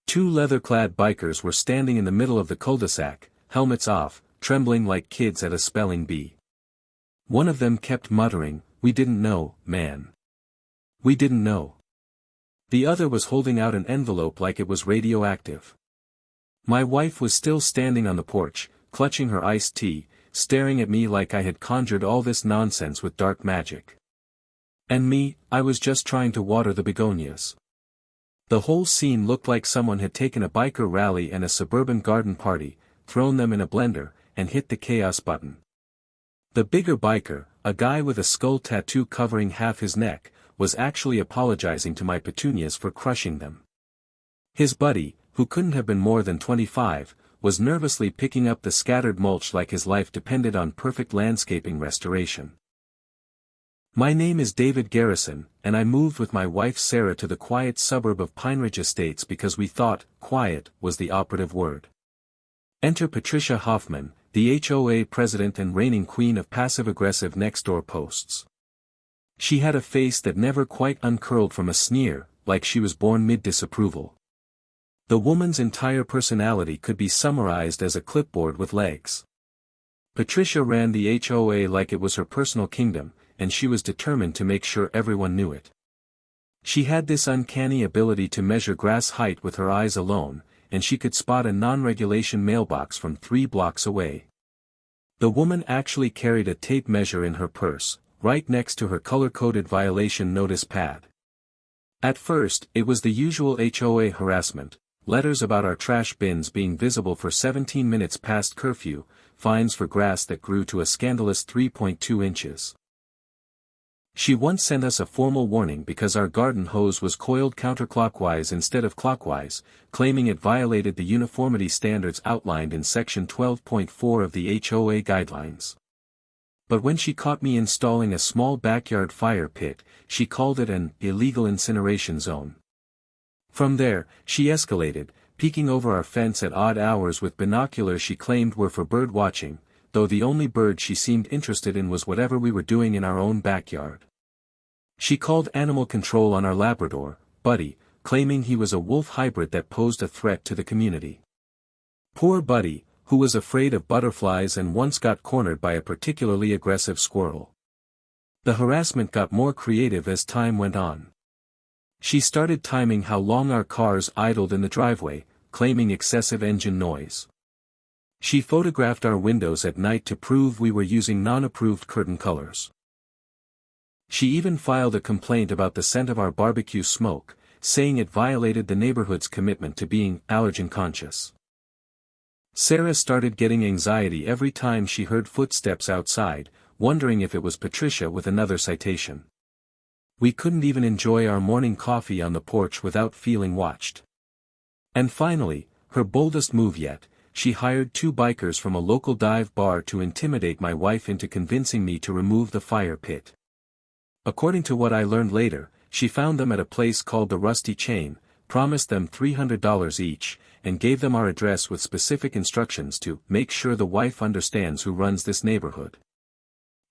Two leather-clad bikers were standing in the middle of the cul-de-sac, helmets off, trembling like kids at a spelling bee. One of them kept muttering, "We didn't know, man. We didn't know." The other was holding out an envelope like it was radioactive. My wife was still standing on the porch, clutching her iced tea, staring at me like I had conjured all this nonsense with dark magic. And me, I was just trying to water the begonias. The whole scene looked like someone had taken a biker rally and a suburban garden party, thrown them in a blender, and hit the chaos button. The bigger biker, a guy with a skull tattoo covering half his neck, was actually apologizing to my petunias for crushing them. His buddy, who couldn't have been more than 25, was nervously picking up the scattered mulch like his life depended on perfect landscaping restoration. My name is David Garrison, and I moved with my wife Sarah to the quiet suburb of Pine Ridge Estates because we thought quiet was the operative word. Enter Patricia Hoffman, the HOA president and reigning queen of passive-aggressive next-door posts. She had a face that never quite uncurled from a sneer, like she was born mid-disapproval. The woman's entire personality could be summarized as a clipboard with legs. Patricia ran the HOA like it was her personal kingdom, and she was determined to make sure everyone knew it. She had this uncanny ability to measure grass height with her eyes alone, and she could spot a non-regulation mailbox from 3 blocks away. The woman actually carried a tape measure in her purse, right next to her color-coded violation notice pad. At first, it was the usual HOA harassment, letters about our trash bins being visible for 17 minutes past curfew, fines for grass that grew to a scandalous 3.2 inches. She once sent us a formal warning because our garden hose was coiled counterclockwise instead of clockwise, claiming it violated the uniformity standards outlined in Section 12.4 of the HOA guidelines. But when she caught me installing a small backyard fire pit, she called it an illegal incineration zone. From there, she escalated, peeking over our fence at odd hours with binoculars she claimed were for bird watching, though the only bird she seemed interested in was whatever we were doing in our own backyard. She called animal control on our Labrador, Buddy, claiming he was a wolf hybrid that posed a threat to the community. Poor Buddy, who was afraid of butterflies and once got cornered by a particularly aggressive squirrel. The harassment got more creative as time went on. She started timing how long our cars idled in the driveway, claiming excessive engine noise. She photographed our windows at night to prove we were using non-approved curtain colors. She even filed a complaint about the scent of our barbecue smoke, saying it violated the neighborhood's commitment to being allergen conscious. Sarah started getting anxiety every time she heard footsteps outside, wondering if it was Patricia with another citation. We couldn't even enjoy our morning coffee on the porch without feeling watched. And finally, her boldest move yet, she hired 2 bikers from a local dive bar to intimidate my wife into convincing me to remove the fire pit. According to what I learned later, she found them at a place called the Rusty Chain, promised them $300 each, and gave them our address with specific instructions to make sure the wife understands who runs this neighborhood.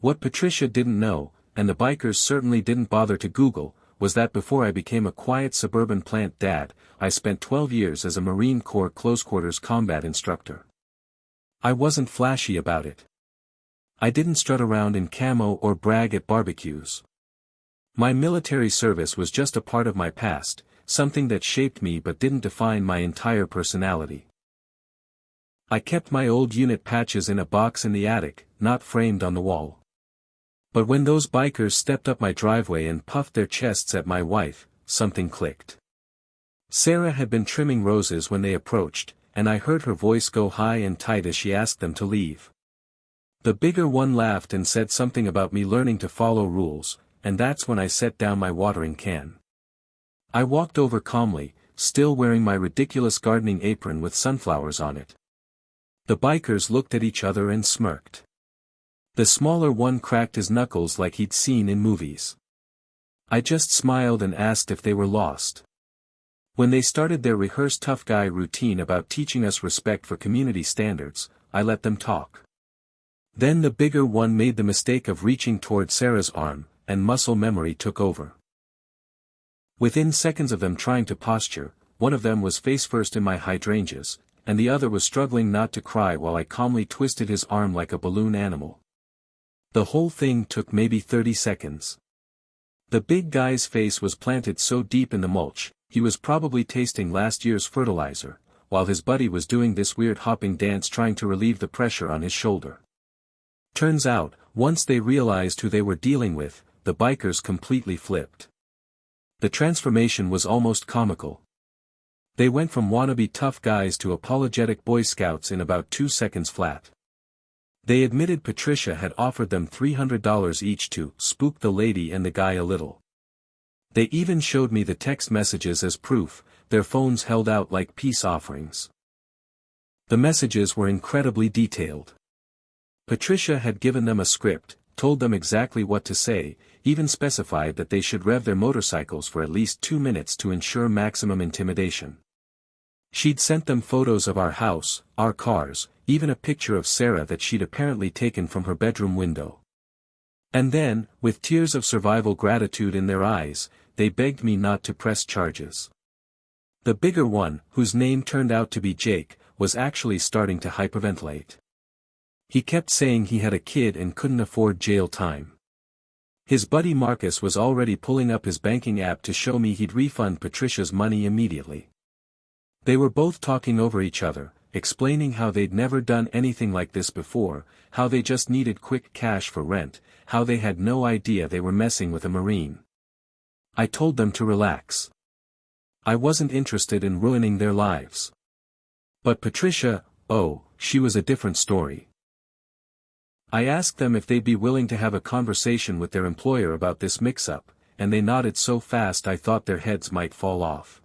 What Patricia didn't know, and the bikers certainly didn't bother to Google, was that before I became a quiet suburban plant dad, I spent 12 years as a Marine Corps close-quarters combat instructor. I wasn't flashy about it. I didn't strut around in camo or brag at barbecues. My military service was just a part of my past, something that shaped me but didn't define my entire personality. I kept my old unit patches in a box in the attic, not framed on the wall. But when those bikers stepped up my driveway and puffed their chests at my wife, something clicked. Sarah had been trimming roses when they approached, and I heard her voice go high and tight as she asked them to leave. The bigger one laughed and said something about me learning to follow rules, and that's when I set down my watering can. I walked over calmly, still wearing my ridiculous gardening apron with sunflowers on it. The bikers looked at each other and smirked. The smaller one cracked his knuckles like he'd seen in movies. I just smiled and asked if they were lost. When they started their rehearsed tough guy routine about teaching us respect for community standards, I let them talk. Then the bigger one made the mistake of reaching toward Sarah's arm, and muscle memory took over. Within seconds of them trying to posture, one of them was face-first in my hydrangeas, and the other was struggling not to cry while I calmly twisted his arm like a balloon animal. The whole thing took maybe 30 seconds. The big guy's face was planted so deep in the mulch, he was probably tasting last year's fertilizer, while his buddy was doing this weird hopping dance trying to relieve the pressure on his shoulder. Turns out, once they realized who they were dealing with, the bikers completely flipped. The transformation was almost comical. They went from wannabe tough guys to apologetic Boy Scouts in about 2 seconds flat. They admitted Patricia had offered them $300 each to spook the lady and the guy a little. They even showed me the text messages as proof, their phones held out like peace offerings. The messages were incredibly detailed. Patricia had given them a script, told them exactly what to say, even specified that they should rev their motorcycles for at least 2 minutes to ensure maximum intimidation. She'd sent them photos of our house, our cars, even a picture of Sarah that she'd apparently taken from her bedroom window. And then, with tears of survival gratitude in their eyes, they begged me not to press charges. The bigger one, whose name turned out to be Jake, was actually starting to hyperventilate. He kept saying he had a kid and couldn't afford jail time. His buddy Marcus was already pulling up his banking app to show me he'd refund Patricia's money immediately. They were both talking over each other, explaining how they'd never done anything like this before, how they just needed quick cash for rent, how they had no idea they were messing with a Marine. I told them to relax. I wasn't interested in ruining their lives. But Patricia, oh, she was a different story. I asked them if they'd be willing to have a conversation with their employer about this mix-up, and they nodded so fast I thought their heads might fall off.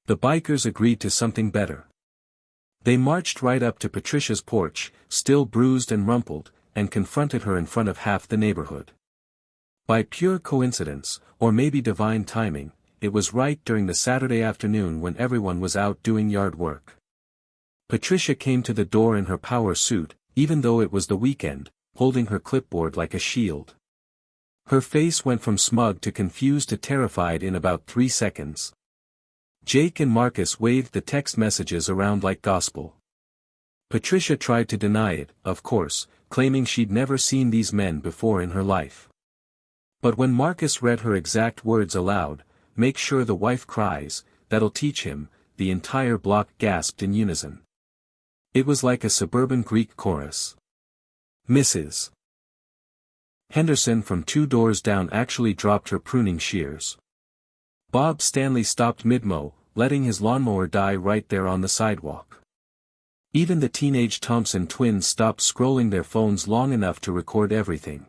The bikers agreed to something better. They marched right up to Patricia's porch, still bruised and rumpled, and confronted her in front of half the neighborhood. By pure coincidence, or maybe divine timing, it was right during the Saturday afternoon when everyone was out doing yard work. Patricia came to the door in her power suit, even though it was the weekend, holding her clipboard like a shield. Her face went from smug to confused to terrified in about 3 seconds. Jake and Marcus waved the text messages around like gospel. Patricia tried to deny it, of course, claiming she'd never seen these men before in her life. But when Marcus read her exact words aloud, "Make sure the wife cries, that'll teach him," the entire block gasped in unison. It was like a suburban Greek chorus. Mrs. Henderson from 2 doors down actually dropped her pruning shears. Bob Stanley stopped mid-mow, letting his lawnmower die right there on the sidewalk. Even the teenage Thompson twins stopped scrolling their phones long enough to record everything.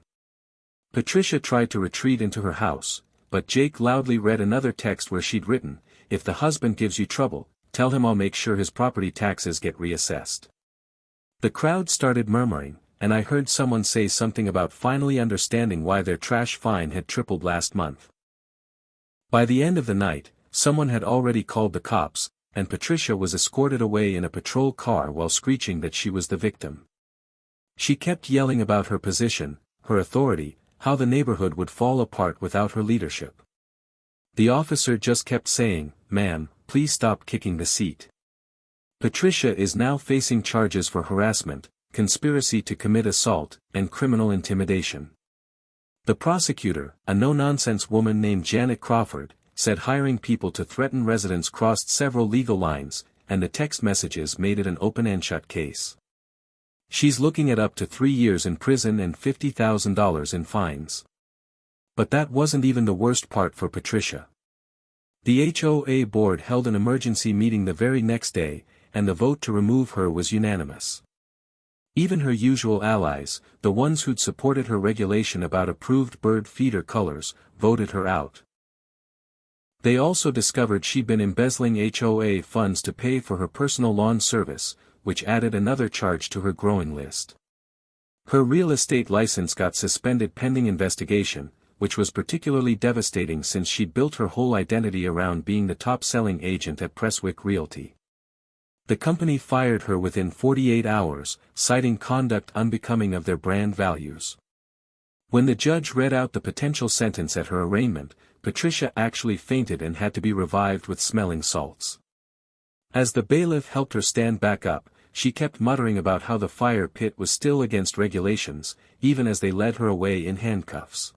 Patricia tried to retreat into her house, but Jake loudly read another text where she'd written, "If the husband gives you trouble, tell him I'll make sure his property taxes get reassessed." The crowd started murmuring, and I heard someone say something about finally understanding why their trash fine had tripled last month. By the end of the night, someone had already called the cops, and Patricia was escorted away in a patrol car while screeching that she was the victim. She kept yelling about her position, her authority, how the neighborhood would fall apart without her leadership. The officer just kept saying, "Ma'am, please stop kicking the seat." Patricia is now facing charges for harassment, conspiracy to commit assault, and criminal intimidation. The prosecutor, a no-nonsense woman named Janet Crawford, said hiring people to threaten residents crossed several legal lines, and the text messages made it an open-and-shut case. She's looking at up to 3 years in prison and $50,000 in fines. But that wasn't even the worst part for Patricia. The HOA board held an emergency meeting the very next day, and the vote to remove her was unanimous. Even her usual allies, the ones who'd supported her regulation about approved bird feeder colors, voted her out. They also discovered she'd been embezzling HOA funds to pay for her personal lawn service, which added another charge to her growing list. Her real estate license got suspended pending investigation, which was particularly devastating since she'd built her whole identity around being the top-selling agent at Presswick Realty. The company fired her within 48 hours, citing conduct unbecoming of their brand values. When the judge read out the potential sentence at her arraignment, Patricia actually fainted and had to be revived with smelling salts. As the bailiff helped her stand back up, she kept muttering about how the fire pit was still against regulations, even as they led her away in handcuffs.